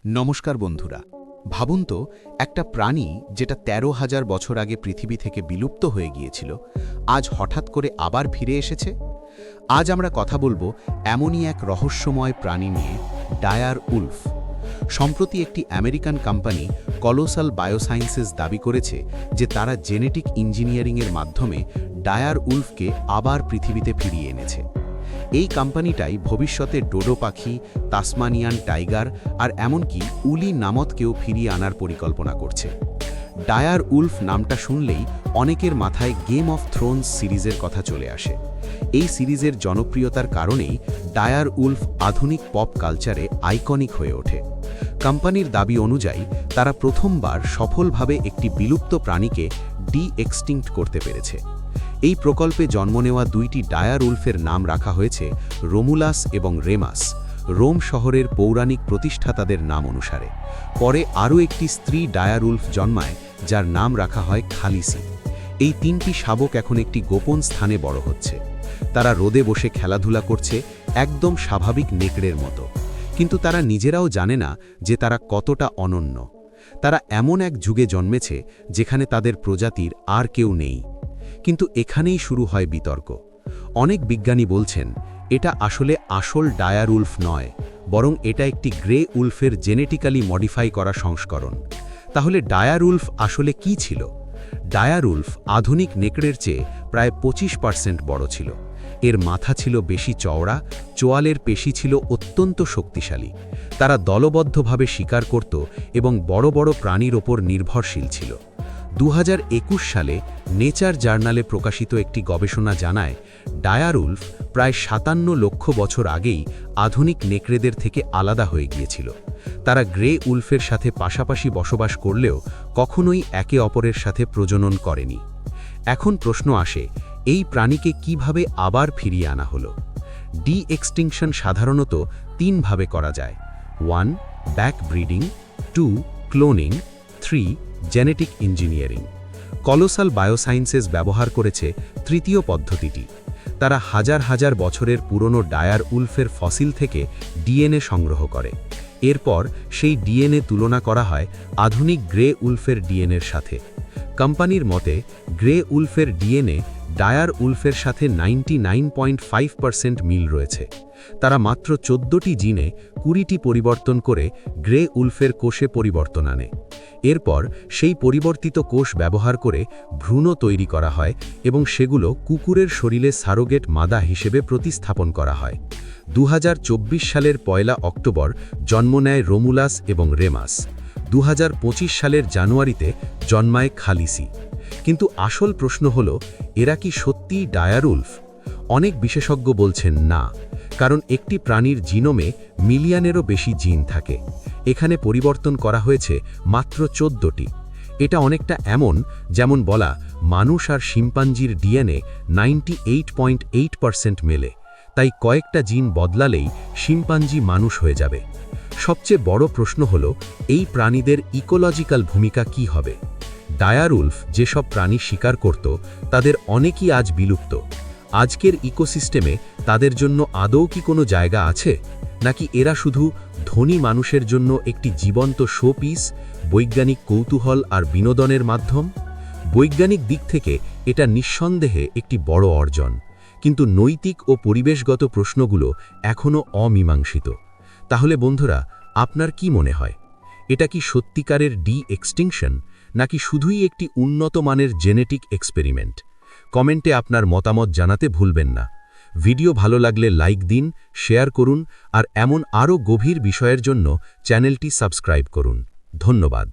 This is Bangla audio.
নমস্কার বন্ধুরা। ভাবুন তো, একটা প্রাণী যেটা ১৩,০০০ বছর আগে পৃথিবী থেকে বিলুপ্ত হয়ে গিয়েছিল, আজ হঠাৎ করে আবার ফিরে এসেছে। আজ আমরা কথা বলবো এমনই এক রহস্যময় প্রাণী নিয়ে, ডায়ার উলফ। সম্প্রতি একটি আমেরিকান কোম্পানি কলোসাল বায়োসায়েন্সেস দাবি করেছে যে তারা জেনেটিক ইঞ্জিনিয়ারিংয়ের মাধ্যমে ডায়ার উলফকে আবার পৃথিবীতে ফিরিয়ে এনেছে। এই কোম্পানিটাই ভবিষ্যতে ডোডো পাখি, তাসমানিয়ান টাইগার আর এমনকি উলি নামতকেও ফিরিয়ে আনার পরিকল্পনা করছে। ডায়ার উলফ নামটা শুনলেই অনেকের মাথায় গেম অফ থ্রোনস সিরিজের কথা চলে আসে। এই সিরিজের জনপ্রিয়তার কারণেই ডায়ার উলফ আধুনিক পপ কালচারে আইকনিক হয়ে ওঠে। কোম্পানির দাবি অনুযায়ী তারা প্রথমবার সফলভাবে একটি বিলুপ্ত প্রাণীকে ডি-এক্সটিংক্ট করতে পেরেছে। এই প্রকল্পে জন্ম নেওয়া দুইটি ডায়ার উলফের নাম রাখা হয়েছে রোমুলাস এবং রেমাস, রোম শহরের পৌরাণিক প্রতিষ্ঠাতাদের নাম অনুসারে। পরে আরও একটি স্ত্রী ডায়ার উলফ জন্মায়, যার নাম রাখা হয় খালিসি। এই তিনটি শাবক এখন একটি গোপন স্থানে বড় হচ্ছে। তারা রোদে বসে খেলাধুলা করছে, একদম স্বাভাবিক নেকড়ের মতো। কিন্তু তারা নিজেরাও জানে না যে তারা কতটা অনন্য। তারা এমন এক যুগে জন্মেছে যেখানে তাদের প্রজাতির আর কেউ নেই। কিন্তু এখানেই শুরু হয় বিতর্ক। অনেক বিজ্ঞানী বলছেন এটা আসলে আসল ডায়ার উলফ নয়, বরং এটা একটি গ্রে উলফের জেনেটিক্যালি মডিফাই করা সংস্করণ। তাহলে ডায়ার উলফ আসলে কি ছিল? ডায়ার উলফ আধুনিক নেকড়ের চেয়ে প্রায় 25% বড় ছিল। এর মাথা ছিল বেশি চওড়া, চোয়ালের পেশি ছিল অত্যন্ত শক্তিশালী। তারা দলবদ্ধভাবে শিকার করত এবং বড় বড় প্রাণীর ওপর নির্ভরশীল ছিল। 2021 সালে নেচার জার্নালে প্রকাশিত একটি গবেষণা জানায় ডায়ার উলফ প্রায় 57 লক্ষ বছর আগেই আধুনিক নেকড়েদের থেকে আলাদা হয়ে গিয়েছিল। তারা গ্রে উলফের সাথে পাশাপাশি বসবাস করলেও কখনোই একে অপরের সাথে প্রজনন করেনি। এখন প্রশ্ন আসে, এই প্রাণীকে কিভাবে আবার ফিরিয়ে আনা হলো? ডি-এক্সটিংশন সাধারণত 3 ভাবে করা যায়: 1. Back breeding, 2. Cloning, 3. Genetic engineering. Colossal Biosciences ব্যবহার করেছে তৃতীয় পদ্ধতিটি। তারা হাজার হাজার বছরের পুরনো ডায়ার উলফের ফসিল থেকে ডিএনএ সংগ্রহ করে। এরপর সেই ডিএনএ তুলনা করা হয় আধুনিক গ্রে উলফের ডিএনএর সাথে। কোম্পানির মতে গ্রে উলফের ডিএনএ ডায়ার উলফের সাথে 99.5% মিল রয়েছে। তারা মাত্র 14টি জিনে 20টি পরিবর্তন করে গ্রে উলফের কোষে পরিবর্তন আনে। এরপর সেই পরিবর্তিত কোষ ব্যবহার করে ভ্রূণ তৈরি করা হয় এবং সেগুলো কুকুরের শরীরে সারোগেট মাদা হিসেবে প্রতিস্থাপন করা হয়। 2024 সালের 1 অক্টোবর জন্ম নেয় রোমুলাস এবং রেমাস। 2025 সালের জানুয়ারিতে জন্মায় খালিসি। কিন্তু আসল প্রশ্ন হল, এরা কি সত্যিই ডায়ার উলফ? অনেক বিশেষজ্ঞ বলছেন না, কারণ একটি প্রাণীর জিনোমে মিলিয়নেরও বেশি জিন থাকে। এখানে পরিবর্তন করা হয়েছে মাত্র 14টি। এটা অনেকটা এমন যেমন বলা মানুষ আর শিম্পাঞ্জির ডিএনএ 98.8% মেলে, তাই কয়েকটা জিন বদলালেই শিম্পাঞ্জি মানুষ হয়ে যাবে। সবচেয়ে বড় প্রশ্ন হল, এই প্রাণীদের ইকোলজিক্যাল ভূমিকা কি হবে? ডায়ার উলফ যেসব প্রাণী শিকার করত তাদের অনেকই আজ বিলুপ্ত। আজকের ইকোসিস্টেমে তাদের জন্য আদৌ কি কোনো জায়গা আছে, নাকি এরা শুধু ধনী মানুষের জন্য একটি জীবন্ত শো পিস, বৈজ্ঞানিক কৌতূহল আর বিনোদনের মাধ্যম? বৈজ্ঞানিক দিক থেকে এটা নিঃসন্দেহে একটি বড় অর্জন, কিন্তু নৈতিক ও পরিবেশগত প্রশ্নগুলো এখনও অমীমাংসিত। তাহলে বন্ধুরা, আপনার কি মনে হয়, এটা কি সত্যিকারের ডি-এক্সটিংশন, নাকি শুধুই একটি উন্নত মানের জেনেটিক এক্সপেরিমেন্ট? কমেন্টে আপনার মতামত জানাতে ভুলবেন না। ভিডিও ভালো লাগলে লাইক দিন, শেয়ার করুন আর এমন আরও গভীর বিষয়ের জন্য চ্যানেলটি সাবস্ক্রাইব করুন। ধন্যবাদ।